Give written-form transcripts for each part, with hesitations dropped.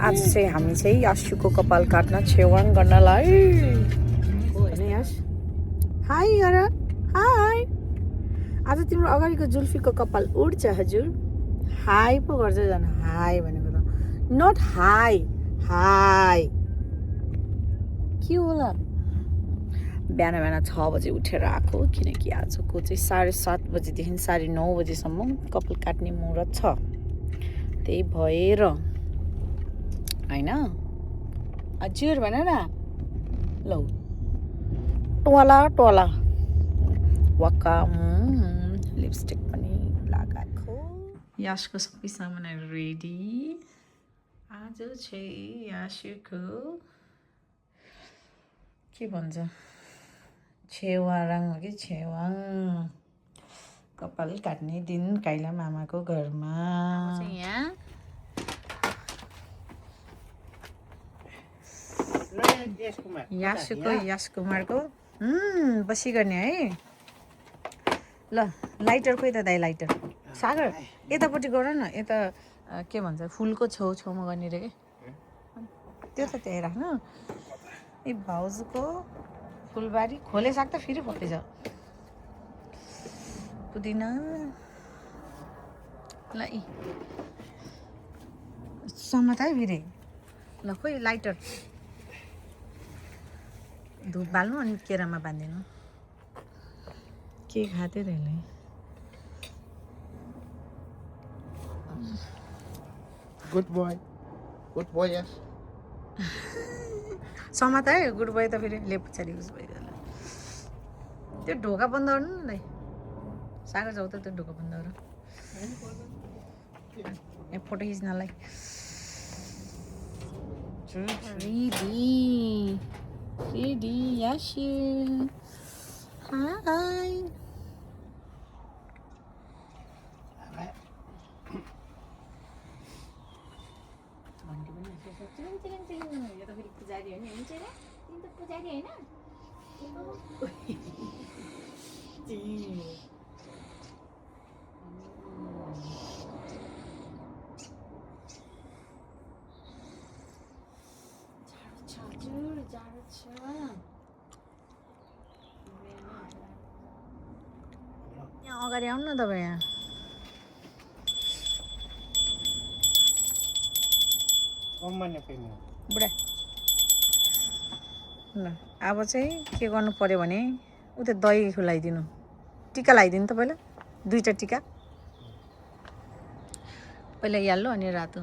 आज चाहिँ हामी चाहिँ यासुको कपाल काट्न छेवाङ गर्नलाई होइन यास हाई गर हाई आज तिम्रो अगाडिको जुल्फीको कपाल उड्छ हजुर हाई पो गर्छ झन् हाई भनेको त नट हाई हाई के होला बिहान 6 बजे उठेर आएको किनकि आजको चाहिँ 7:30 बजेदेखि 9:30 बजेसम्म कपाल काट्ने मुहूर्त छ त्यही भएर होइन हजुर भन न लौ टोला टोला वक्का लिपस्टिक पनि लगाएको यासको सबै सामानहरू रेडी आज चाहिँ यासको के भन्छ छेवाङ हो कि छेवाङ कपाल काट्ने दिन काइला मामाको घरमा यहाँ यास कुमारको बसी गर्ने है ल लाइटर खोइ त दाइ लाइटर सागर यतापट्टि गर न यता के भन्छ फुलको छेउछाउमा गर्ने रे के त्यो त त्यहीँ राख्नु ए भाउजूको फुलबारी खोले साग त फेरि फपेछ पुदिना ल यी समात है फेरि ल खोइ लाइटर धुप बाल्नु अनि केरामा बाँधिदिनु के खाँदै रहेछ गुड बोय यस समात है गुड बोय त फेरि ले पछाडि उस भइरहला त्यो ढोका बन्द गर्नु न दाइ सागर जाऊ त त्यो ढोका बन्द गर ए फोटो खिच्नलाई रेडी यासी हाई पुजारी होइन हुन्छ र तिमी त पुजारी होइन हजुर जाडो छ यहाँ अगाडि आउनु न तपाईँ यहाँ बुढा ल अब चाहिँ के गर्नु पर्यो भने उता दही खुलाइदिनु टिका लगाइदिनु त पहिला 2टा टिका पहिला यल्लो अनि रातो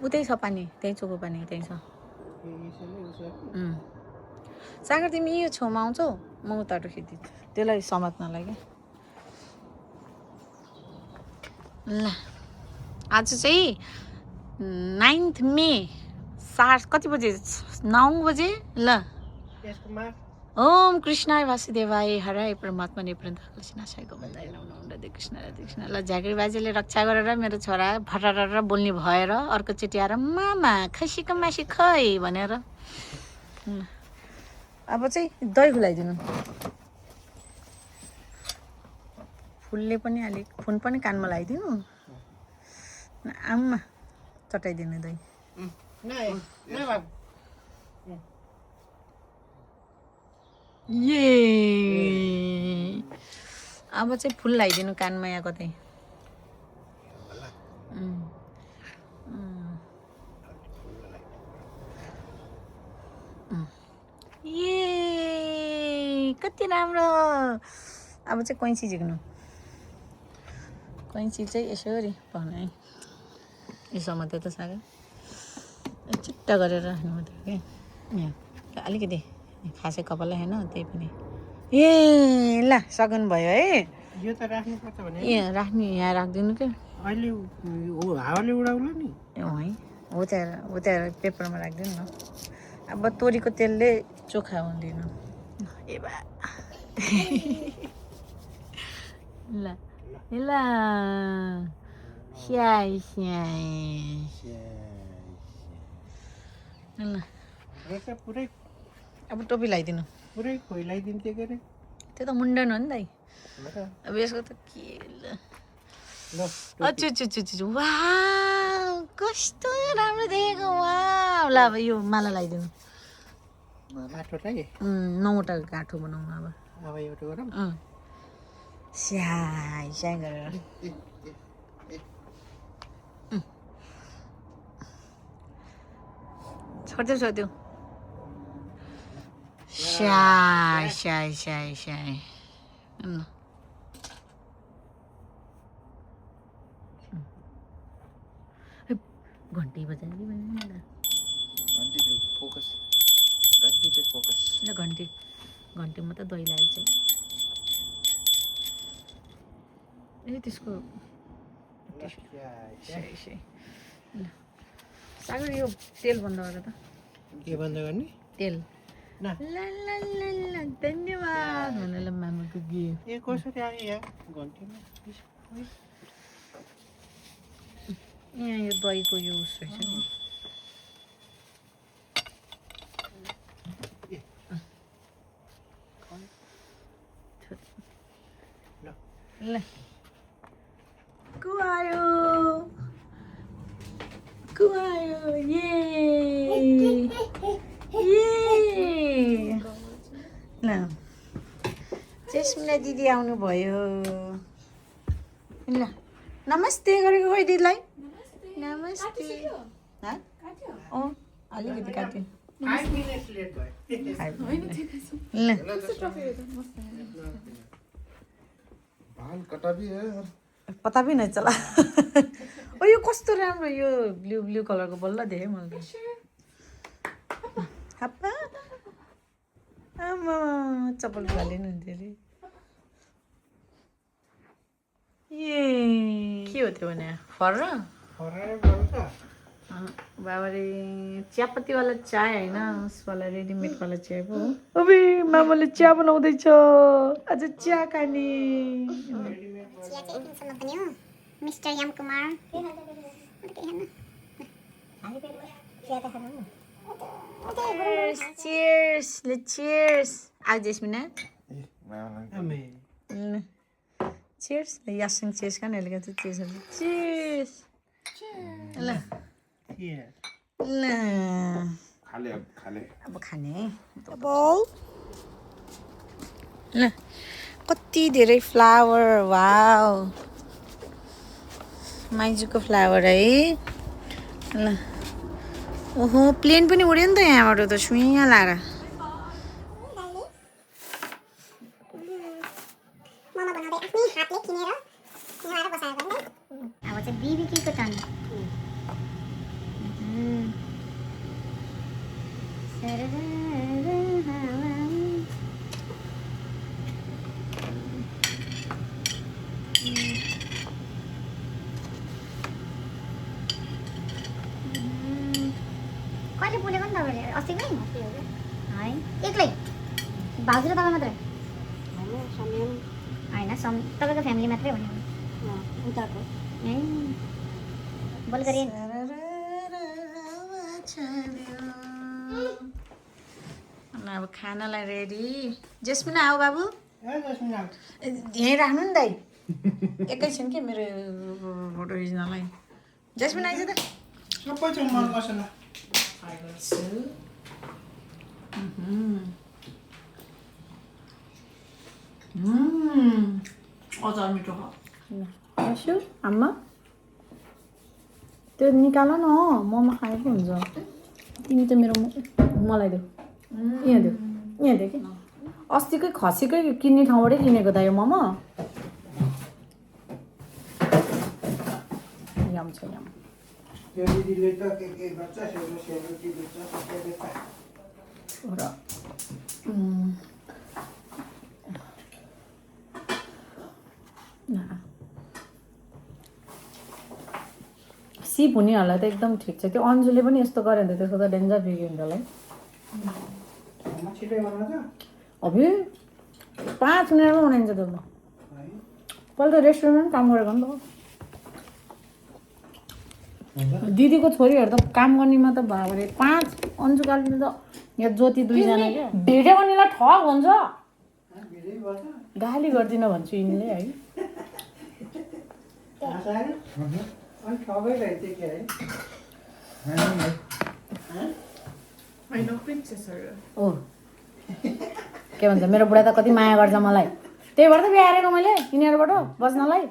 उतै छ पानी त्यहीँ चोको पानी त्यहीँ छ सागर तिमी यो छेउमा आउँछौ म उताबाट खिचिदिन्छु त्यसलाई समात्नलाई क्या ल आज चाहिँ 9 मे कति बजे 9 बजे ल ओम कृष्णाय वासुदेवाय हराय परमात्मा नेप्रन्थाय गोविन्दाय नमो नमः कृष्ण राधे कृष्ण ल झाँक्री बाजेले रक्षा गरेर मेरो छोरा भटार बोल्ने भएर अर्कोचोटि आएर मामा खसीको मासु खै भनेर अब चाहिँ दही खुलाइदिनु फुलले पनि अलिक फुन पनि कानमा लगाइदिनु आम्मा चटाइदिनु दही ये अब चाहिँ फुल लगाइदिनु कानमा यहाँ कतै ये कति राम्रो अब चाहिँ कैँची झिक्नु कैँची चाहिँ यसरी पाउनु है यसो मात्रै त सागर चिट्टा गरेर राख्नु मात्रै क्या यहाँ अलिकति खासै कपाल होइन त्यही पनि ए ल सगुन भयो है यो त राख्नुपर्छ भने ए राख्ने यहाँ राखिदिनु क्या अहिले हावाले उडाउला नि है हो त्यहाँ पेपरमा राखिदिनु न अब तोरीको तेलले चोखा हुँदैन ए बा ल ल स्याई ल पुरै अब टोपी लगाइदिनु पुरै खोइलाइदिन्थ्यो के अरे त्यो त मुन्डन हो नि दाइ अब यसको त के ल अच्छा वाउ कस्तो राम्रो देखेको वा ल अब यो माला लगाइदिनु काठोलाई 9वटा गाँठो बनाउनु अब अब एउटा गरौँ स्याहाई स्याहाई गरेर छोडिदेऊ स्याहाई स्याहाई स्याहाई स्याहाई घन्टी बजायो फोकस घन्टी पे फोकस ल घन्टीमा त दही लागेको छ ए त्यसको ल सागर यो तेल बन्द गर त के बन्द गर्ने तेल ल ल ल ल ल धन्यवाद भनेर मामाको गिफ्ट ए कसरी आयो यहाँ घन्टीमा यहाँ यो दहीको यो उस रहेछ नि ल को आयो ये ल चेस्मिना दिदी आउनुभयो ल नमस्ते गरेको खोइ दिदीलाई नमस्ते अलिकति काट्यो 5 मिनट लेट भयो ल बाल कटा भी है और पता भी नहीं चला ओ यो कस्तो राम्रो यो ब्लू कलरको बल्ल देखेँ मैले हाप्पा आमा चप्पल फालेन हुन्थ्यो अरे ए के हो त्यो भने फर फराएर बन्छ बाबाले चियापत्तीवाला चाय होइन उसवाला रेडिमेडवाला चिया पो अबे मामाले चिया बनाउँदैछ आज चिया खाने चिया चाहिँ एकदिनसम्म बन्यो mister yam Kumar Cheers! Let's cheers! आज जस्मिना आमे Cheers! यासँग cheers kan ele kata cheers. Cheers! ल के ल खाले अब खाले अब खाने बल ल कति धेरै फ्लावर वाउ माइजूको फ्लावर है ल ओहो प्लेन पनि उड्यो नि त यहाँबाट त सुइँ लाएर ममा बनाउँदै आफ्नै हातले किनेर यहाँ बसाएर गर्ने अब चाहिँ बिबिकीको टर्न कहिले बोलेको नि तपाईँले अस्तिकै है एक्लै भाउजू र तपाईँ मात्रै होइन तपाईँको फ्यामिली मात्रै भन्यो उताको ए बोल गरे अब खानालाई रेडी जेस्मिना आऊ बाबु जसमिना यहीँ राख्नु नि दाइ एकैछिन के मेरो फोटो खिच्नलाई जेस्मिना आइज त सबै छ मल मसला अचार मिठो खासु आम्मा त्यो निकाल न मोमो खाएको हुन्छ तिमी त मेरो मलाई देऊ यहाँ देऊ कि अस्तिकै खसीकै किन्ने ठाउँबाटै किनेको त यो मोमो यम छ यम त्यो दिदीले त के गर्छ सेलरोटी बेच्छ सबै बेच्छ र सिप हुनेहरूलाई त एकदम ठिक छ त्यो अन्जुले पनि यस्तो गऱ्यो भने त त्यसको त डेन्जर बिग्यो नि होला छिटै बनाउँछ अबे 5 मिनटमा बनाइन्छ त्यो पहिला त रेस्टुरेन्टमा काम गरेको नि त दिदीको छोरीहरू त काम गर्नेमा त भाबरे 5 अन्जु कालीले त यहाँ ज्योति 2 जना के भिडियो गर्नेलाई ठग हुन्छ गाली गर्दिन भन्छु यिनले है अनि ठगै रहेछ के है ओ के भन्छ मेरो बुढा त कति माया गर्छ मलाई त्यही भएर त बिहा हारेको मैले यिनीहरूबाट बस्नलाई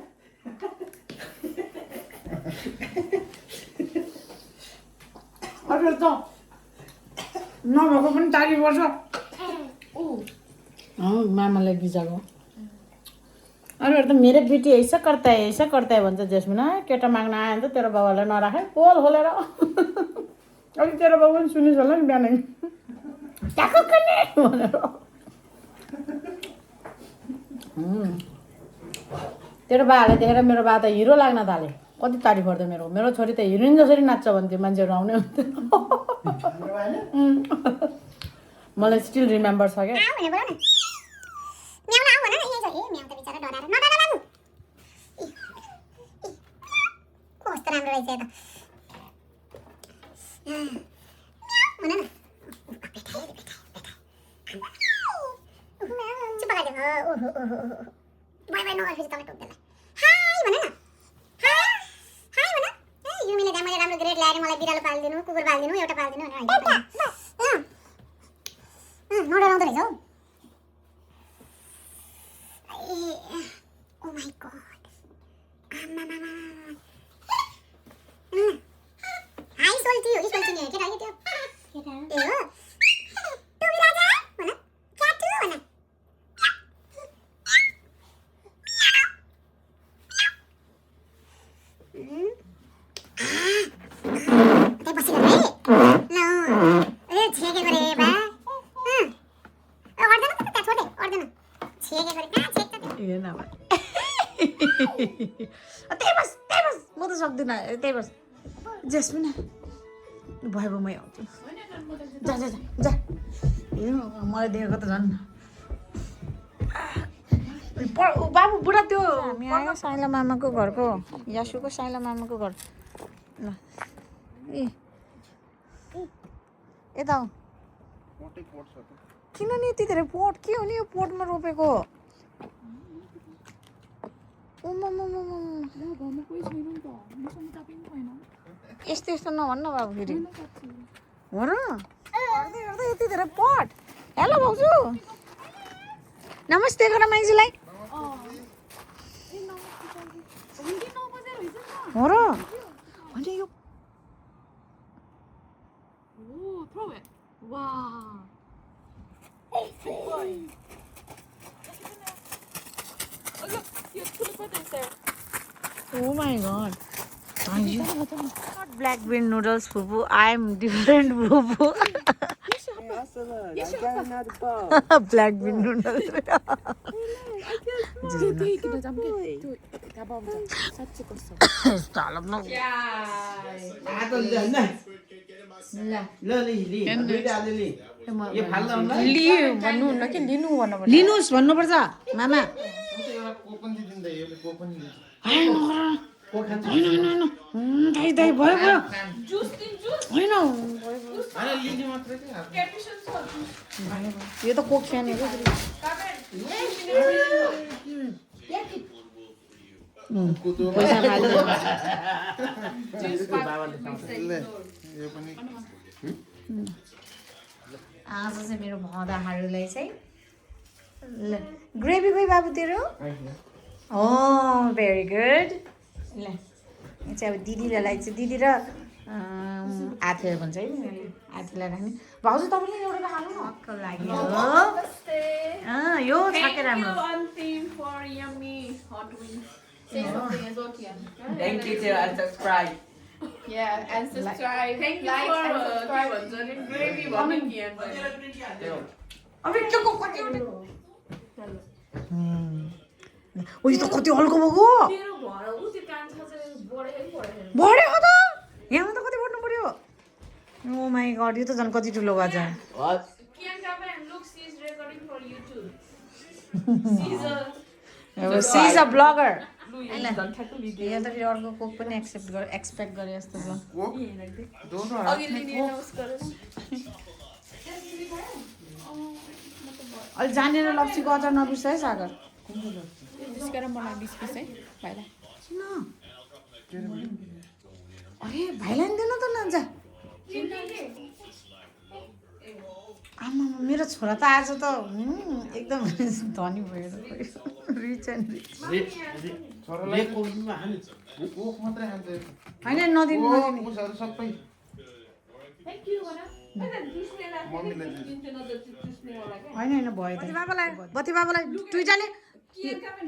अझ त नभएको पनि 40 वर्ष मामाले बिजाको अरूहरू त मेरो बेटी ऐसा करता है भन्छ जेस्मिन केटा माग्न आयो भने त तेरो बाबालाई नराखे पोल खोलेर अघि तेरो बाबु पनि सुनिस् होला नि बिहान ट्याक्क गर्ने भनेर तेरो बाबाले देखेर मेरो बा त हिरो लाग्न थाले कति तारिफ गर्दै मेरो छोरी त हिरोइन जसरी नाच्छ भन्थ्यो मान्छेहरू आउने हुन्थ्यो मलाई स्टिल रिमेम्बर छ क्या कस्तो राम्रो रहेछ त भन न चुप लगाइदियो ओहो बाई बाई नगर फेरि तपाईँ टोक्दैन हाई भन न हाई भन युमीले त्यहाँ मैले राम्रो ग्रेड ल्याएर मलाई बिरालो पालिदिनु कुकुर पालिदिनु एउटा पालिदिनु भनेर नडराउँदो रहेछ हौ ओ माई गड हाई सोल्टी हो सोल्टी नि केटा के त्यो केटा ए हो टुबी राजा भन क्याटु भन त्यही बसिरहेको है ल ए छेके गरे बा अर्दैन त त्यहाँ छोडे अर्दैन छेके गरे कहाँ छेक त ए न त्यही बस म त सक्दिनँ त्यही बस जेस्मिन भयो म आउँछु जा जा जा जा मलाई देखेको त झन् बाबु बुढा त्यो हामी आयो साइला मामाको घरको यासुको साइला मामाको घर ल ए यता आऊ किन नि यति धेरै पोट के हो नि यो पोटमा रोपेको यस्तो यस्तो नभन्न बाबु फेरि हो र हेर्दै यति धेरै पट हेलो भाउजू नमस्ते गर माइजूलाई हो र अनि यो Oh my god. Not black bean noodles, Fubu. I'm different, Fubu. Black bean noodles. Stop now. लिनुहोस् भन्नुपर्छ मामा दाइ भयो होइन यो त कोक खाने पैसा आज चाहिँ मेरो भँदाहरूलाई चाहिँ ग्रेभी खोइ बाबु तेरो हो भेरी गुड ल यो चाहिँ अब दिदीलाई चाहिँ दिदी र आथे भन्छ है आथेलाई राख्ने भाउजू तपाईँले एउटा खानु न हक्क लाग्यो यो छ के राम्रो Thank you to unsubscribe. Yeah, and subscribe. Thank you like and subscribe. Gravy comment here. अबे त्यो कति ओ यो त कति हल्को भएको बढेको त यहाँ त कति बढ्नु पर्यो ओ माई गड यो त झन् कति ठुलो भएछ What? She is a blogger यहाँ त फेरि अर्को कोक पनि एक्सपेक्ट गरे जस्तो छ अहिले जानेर लप्सीको अचार नबिर्स है सागर Just get them on my biscuits, eh? Bye. किन अरे भाइलाई दिनु त न जा आमा मेरो छोरा त आज त एकदम धनी भएर रिच एन्ड रिच छोरालाई कोक मात्रै खान्छ होइन नदिनु नदिनु उसहरू सबै Thank you, Anna. मम्मीलाई होइन भयो त भति बाबालाई टुइटाले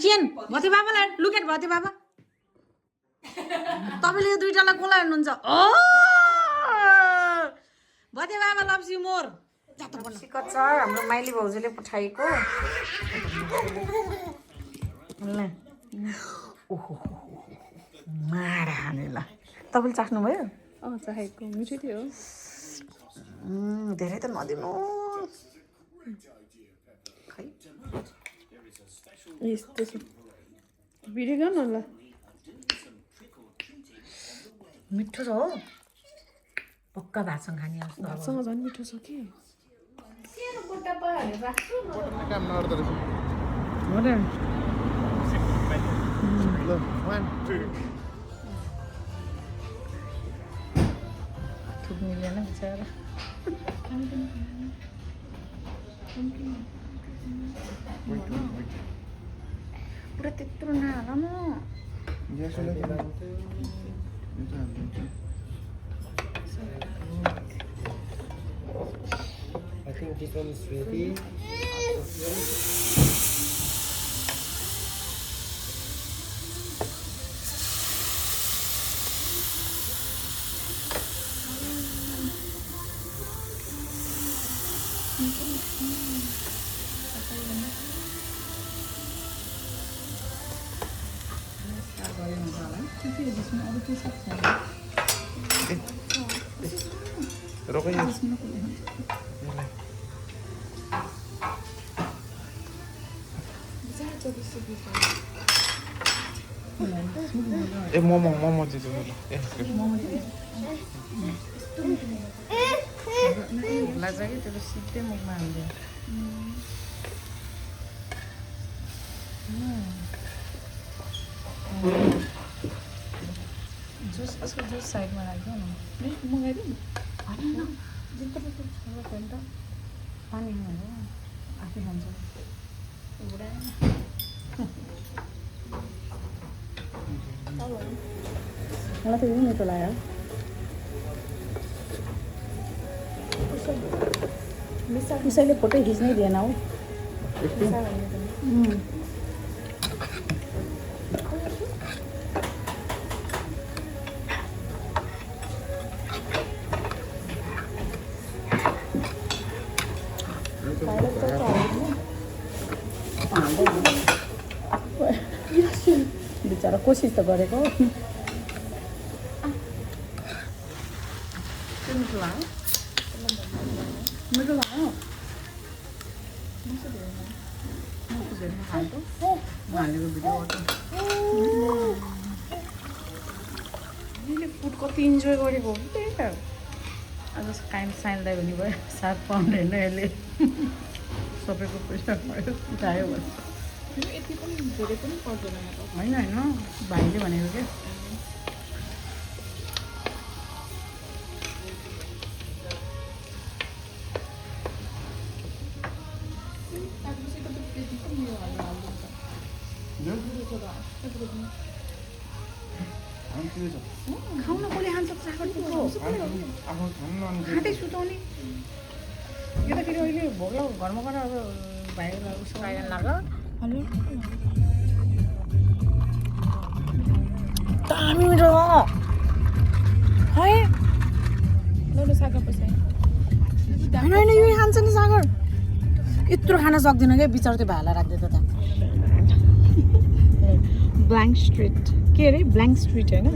केन भति बाबालाई लुकेट भति बाबा तपाईँले यो दुइटालाई कसलाई हेर्नुहुन्छ ओ भति बाबा लभ्स यु मोर कच्चर हाम्रो माइली भाउजूले पठाएको ल ओहो माडा हाने ल तपाईँले चाख्नुभयो चाहेको मिठो थियो धेरै त नदिनु खै यस्तो छ भिडियो गर्नु न ल मिठो छ हो पक्का भातसँग खाने जस्तो अब। भातसँग झन् मिठो छ कि सानो गोटा पाहाडहरू राख्छु न काम नगर्दो रहेछ हो र ल 1 2 थुक मिलेन बिचरा पुरा त्यत्रो नहाल न I think this one is ready. रोकै ए मोमो मोमो चाहिँ ए लाग्छ कि त्यो सिधै मुखमा हाल्दै जुस यसको जुस साइडमा राख्दैन मगाइदिउँ होइन पानी खानु आफै खान्छ मलाई त यो मिठो लाग्यो उसैले फोटो खिच्नै दिएन हौ बिचरा कोसिस त गरेको मिठो लाग्यो मिठो लाग्यो हालेको भिडियो मैले फुड कति इन्जोय गरेको हो त्यही त आज काइम साइनलाई हुने भयो 7 पाउन्ड होइन यसले सबैको पैसा भयो उठायो भने यति पनि धेरै पनि पर्दैन होइन होइन भाइले भनेको क्या खाउन कसले खान्छ चाकर टुक्रो खाँदै सुताउने यो त फेरि अहिले भोक लाग्यो घरमा गएर अब भाइलाई उसको आइरहनु लाग्यो दामी मिठो है ल सागर पैसा होइन होइन यो खान्छ नि सागर यत्रो खान सक्दिनँ क्या बिचरा त्यो भाइलाई राख्दै त ब्ल्याङ्क स्ट्रिट के अरे ब्ल्याङ्क स्ट्रिट होइन